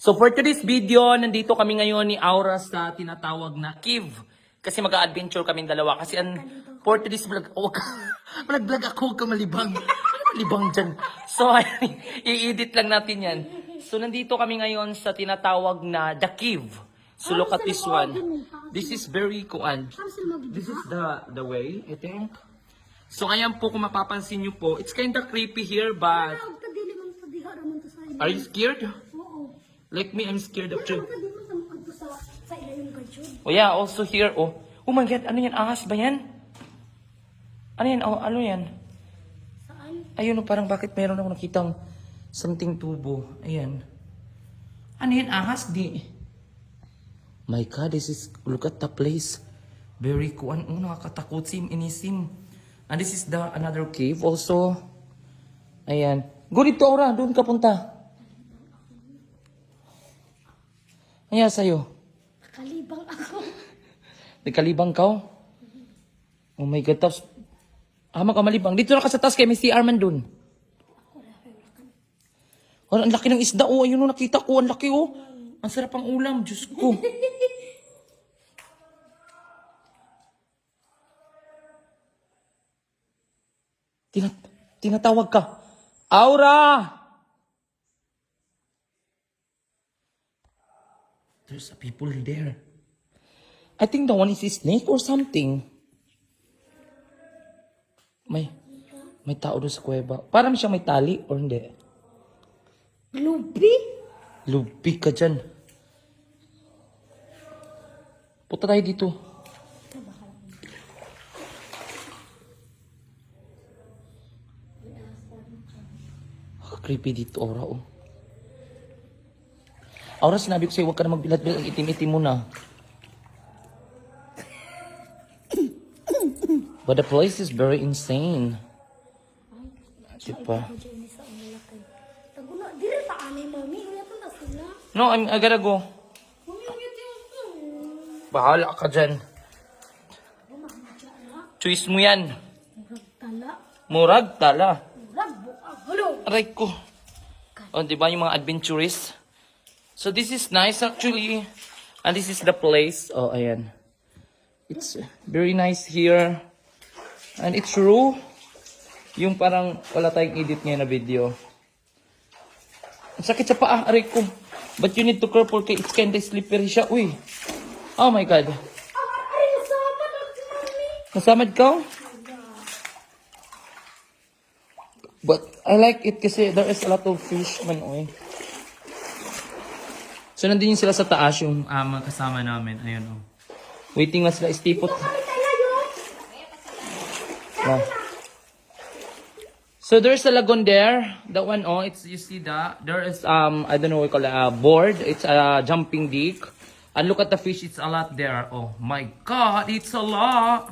So for today's video, nandito kami ngayon ni Aura sa tinatawag na cave. Kasi mag-a-adventure kami dalawa. Kasi for today's vlog, vlog ako, huwag ka malibang. Malibang dyan. So, i-edit lang natin yan. So, nandito kami ngayon sa tinatawag na The Cave. So, look at this one. This is very kuan. This is the way, I think. So, ayan po, kung mapapansin nyo po, it's kind of creepy here, but... Are you scared? Like me, I'm scared of you. Oh yeah, also here, oh my God, ano yan? Ahas ba yan? Ano yan? Oh, ano yan? Ayun, oh, parang bakit meron ako nakitang something tubo. Ayan. Ano yan? Ahas? Di. My God, look at the place. Very cool. Nakakatakot, inisim. And this is another cave also. Ayan. Go dito, Aura. Doon ka punta. Ayan sa'yo. Nakalibang ako. Nagkalibang ka? Oh my God, tapos malibang. Dito na ka sa taas kay may CR man dun. Oh, ang laki ng isda, oh. Ayun, oh, nakita ko. Ang laki, oh. Ang sarap ang ulam, Diyos ko. Tinatawag ka. Aura! There's a people there. I think the one is a snake or something. May tao doon sa kuweba. Parang siya may tali or hindi? Lupi? Lupi ka dyan. Punta tayo dito. Creepy dito, Aura, oh. Aura, sinabi ko sa'yo, huwag ka na magbilat-bilat. Ang itim-itim mo na. But the place is very insane. Diba? No, I gotta go. Bahala ka dyan. Choice mo yan. Murag tala. Aray ko. O, diba yung mga adventurists? So this is nice actually. And this is the place. Oh, ayan. It's very nice here. And it's true. Yung parang wala tayong edit ngayon na video. Ang sakit sa paa, aray ko. But you need to careful kay it's kinda slippery siya. Uy. Oh my God. Nasamad ka? But I like it kasi there is a lot of fish man, oy. So nandun sila sa taas yung mga kasama namin. Ayun, oh. Waiting na sila istipot. Yeah. So there's a lagoon there. That one, oh, it's, you see that? There is, I don't know what you call it, a board. It's a jumping deck. And look at the fish, it's a lot there. Oh my God, it's a lot.